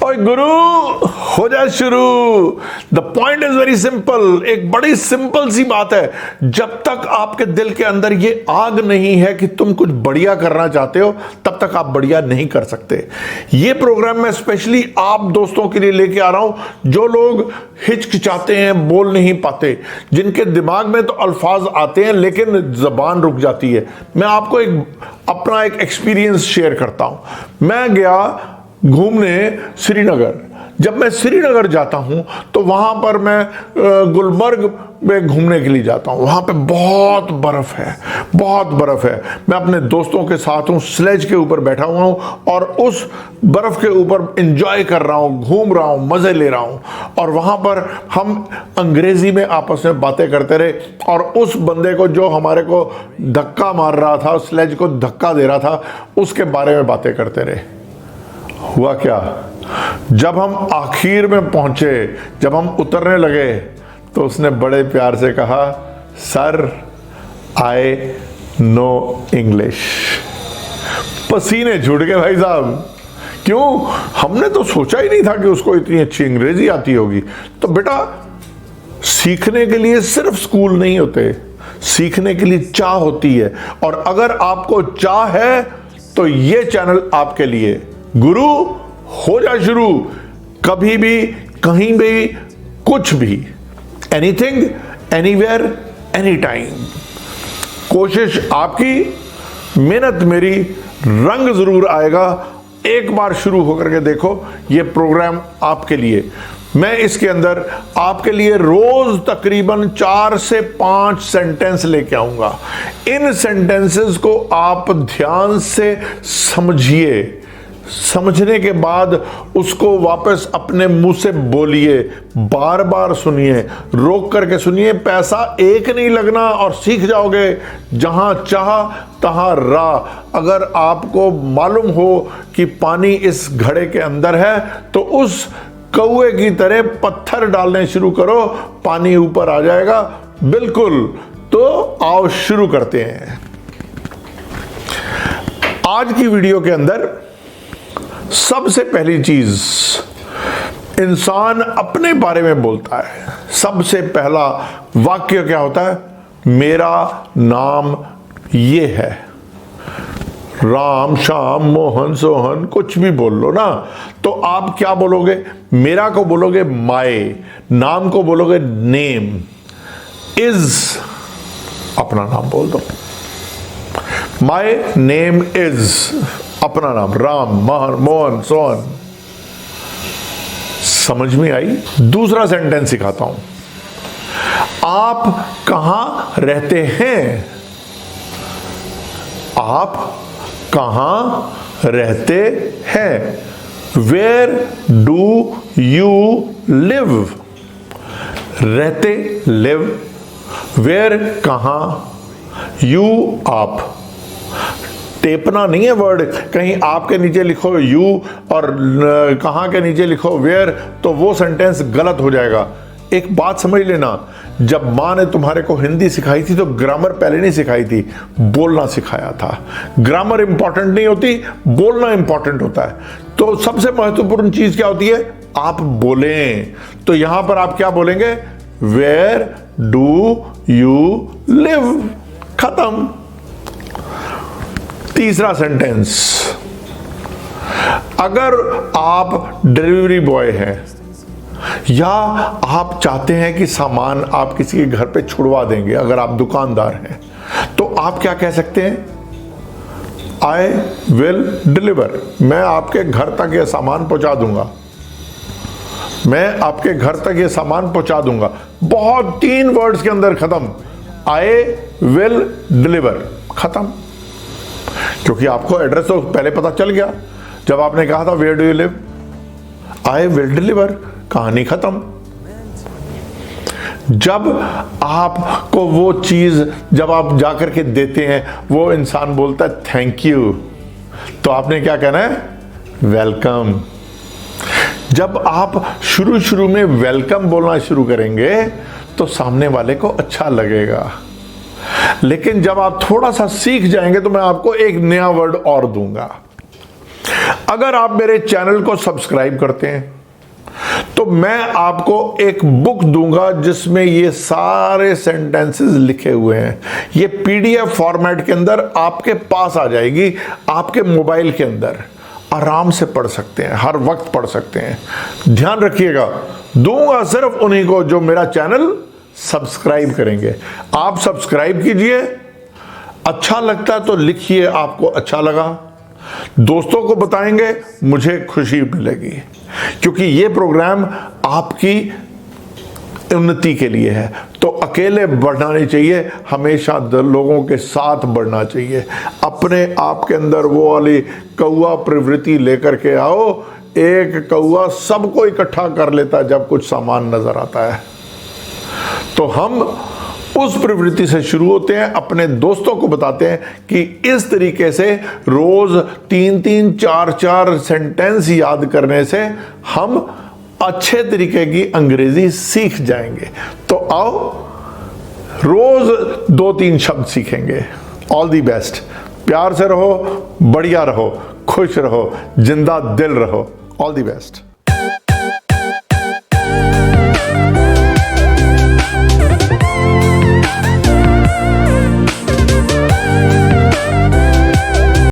ओए गुरु, हो जाए शुरू। The point is very simple. एक बड़ी सिंपल सी बात है, जब तक आपके दिल के अंदर ये आग नहीं है कि तुम कुछ बढ़िया करना चाहते हो, तब तक आप बढ़िया नहीं कर सकते। ये प्रोग्राम मैं स्पेशली आप दोस्तों के लिए लेके आ रहा हूं जो लोग हिचकिचाते हैं, बोल नहीं पाते, जिनके दिमाग में तो अल्फाज आते हैं लेकिन जबान रुक जाती है। मैं आपको अपना एक एक्सपीरियंस शेयर करता हूं। मैं गया घूमने श्रीनगर। जब मैं श्रीनगर जाता हूं तो वहां पर मैं गुलमर्ग में घूमने के लिए जाता हूं। वहां पे बहुत बर्फ है, बहुत बर्फ है। मैं अपने दोस्तों के साथ हूं, स्लेज के ऊपर बैठा हुआ हूं और उस बर्फ के ऊपर एंजॉय कर रहा हूं, घूम रहा हूं, मजे ले रहा हूं। और वहां पर हम अंग्रेजी में आपस में बातें करते रहे और उस बंदे को जो हमारे को धक्का मार रहा था, स्लेज को धक्का दे रहा था, उसके बारे में बातें करते रहे। हुआ क्या, जब हम आखिर में पहुंचे, जब हम उतरने लगे, तो उसने बड़े प्यार से कहा, सर आई नो इंग्लिश। पसीने छूट गए भाई साहब। क्यों? हमने तो सोचा ही नहीं था कि उसको इतनी अच्छी अंग्रेजी आती होगी। तो बेटा, सीखने के लिए सिर्फ स्कूल नहीं होते, सीखने के लिए चाह होती है। और अगर आपको चाह है तो ये चैनल आपके लिए। गुरु, हो जा शुरू। कभी भी, कहीं भी, कुछ भी, एनीथिंग, एनीवेयर, एनी टाइम। कोशिश आपकी, मेहनत मेरी, रंग जरूर आएगा। एक बार शुरू होकर के देखो, ये प्रोग्राम आपके लिए। मैं इसके अंदर आपके लिए रोज तकरीबन 4 से 5 सेंटेंस लेके आऊंगा। इन सेंटेंसेस को आप ध्यान से समझिए, समझने के बाद उसको वापस अपने मुंह से बोलिए, बार बार सुनिए, रोक करके सुनिए। पैसा एक नहीं लगना और सीख जाओगे। जहां चाह तहां राह। अगर आपको मालूम हो कि पानी इस घड़े के अंदर है तो उस कौवे की तरह पत्थर डालने शुरू करो, पानी ऊपर आ जाएगा। बिल्कुल। तो आओ शुरू करते हैं। आज की वीडियो के अंदर सबसे पहली चीज, इंसान अपने बारे में बोलता है। सबसे पहला वाक्य क्या होता है? मेरा नाम ये है। राम, श्याम, मोहन, सोहन, कुछ भी बोल लो ना। तो आप क्या बोलोगे? मेरा को बोलोगे माय, नाम को बोलोगे नेम, इज अपना नाम बोल दो। माय नेम इज अपना नाम, राम, मोहन, सोहन। समझ में आई? दूसरा सेंटेंस सिखाता हूं। आप कहां रहते हैं? आप कहां रहते हैं? Where do you live? रहते, लिव, वेयर कहां, यू आप। टेपना नहीं है वर्ड, कहीं आपके नीचे लिखो यू और कहां के नीचे लिखो वेयर, तो वो सेंटेंस गलत हो जाएगा। एक बात समझ लेना, जब माँ ने तुम्हारे को हिंदी सिखाई थी तो ग्रामर पहले नहीं सिखाई थी, बोलना सिखाया था। ग्रामर इंपॉर्टेंट नहीं होती, बोलना इंपॉर्टेंट होता है। तो सबसे महत्वपूर्ण चीज क्या होती है? आप बोलें। तो यहां पर आप क्या बोलेंगे? Where do you live. खत्म। तीसरा सेंटेंस, अगर आप डिलीवरी बॉय हैं या आप चाहते हैं कि सामान आप किसी के घर पे छुड़वा देंगे, अगर आप दुकानदार हैं, तो आप क्या कह सकते हैं? आई विल डिलीवर। मैं आपके घर तक ये सामान पहुंचा दूंगा। मैं आपके घर तक ये सामान पहुंचा दूंगा। बहुत 3 वर्ड्स के अंदर खत्म। आई विल डिलीवर, खत्म। क्योंकि आपको एड्रेस तो पहले पता चल गया जब आपने कहा था where do you live. I will deliver, कहानी खत्म। जब आपको वो चीज, जब आप जाकर के देते हैं, वो इंसान बोलता है थैंक यू, तो आपने क्या कहना है? वेलकम। जब आप शुरू में वेलकम बोलना शुरू करेंगे तो सामने वाले को अच्छा लगेगा। लेकिन जब आप थोड़ा सा सीख जाएंगे तो मैं आपको एक नया वर्ड और दूंगा। अगर आप मेरे चैनल को सब्सक्राइब करते हैं तो मैं आपको एक बुक दूंगा जिसमें ये सारे सेंटेंसेस लिखे हुए हैं। ये पीडीएफ फॉर्मेट के अंदर आपके पास आ जाएगी, आपके मोबाइल के अंदर आराम से पढ़ सकते हैं, हर वक्त पढ़ सकते हैं। ध्यान रखिएगा, दूंगा सिर्फ उन्हीं को जो मेरा चैनल सब्सक्राइब करेंगे। आप सब्सक्राइब कीजिए, अच्छा लगता तो लिखिए आपको अच्छा लगा, दोस्तों को बताएंगे, मुझे खुशी मिलेगी, क्योंकि ये प्रोग्राम आपकी उन्नति के लिए है। तो अकेले बढ़ना नहीं चाहिए, हमेशा लोगों के साथ बढ़ना चाहिए। अपने आप के अंदर वो वाली कौआ प्रवृत्ति लेकर के आओ। एक कौआ सबको इकट्ठा कर लेता जब कुछ सामान नजर आता है। तो हम उस प्रवृत्ति से शुरू होते हैं, अपने दोस्तों को बताते हैं कि इस तरीके से रोज 3-3, 4-4 सेंटेंस याद करने से हम अच्छे तरीके की अंग्रेजी सीख जाएंगे। तो आओ रोज 2-3 शब्द सीखेंगे। All the best. प्यार से रहो, बढ़िया रहो, खुश रहो, जिंदा दिल रहो। All the best.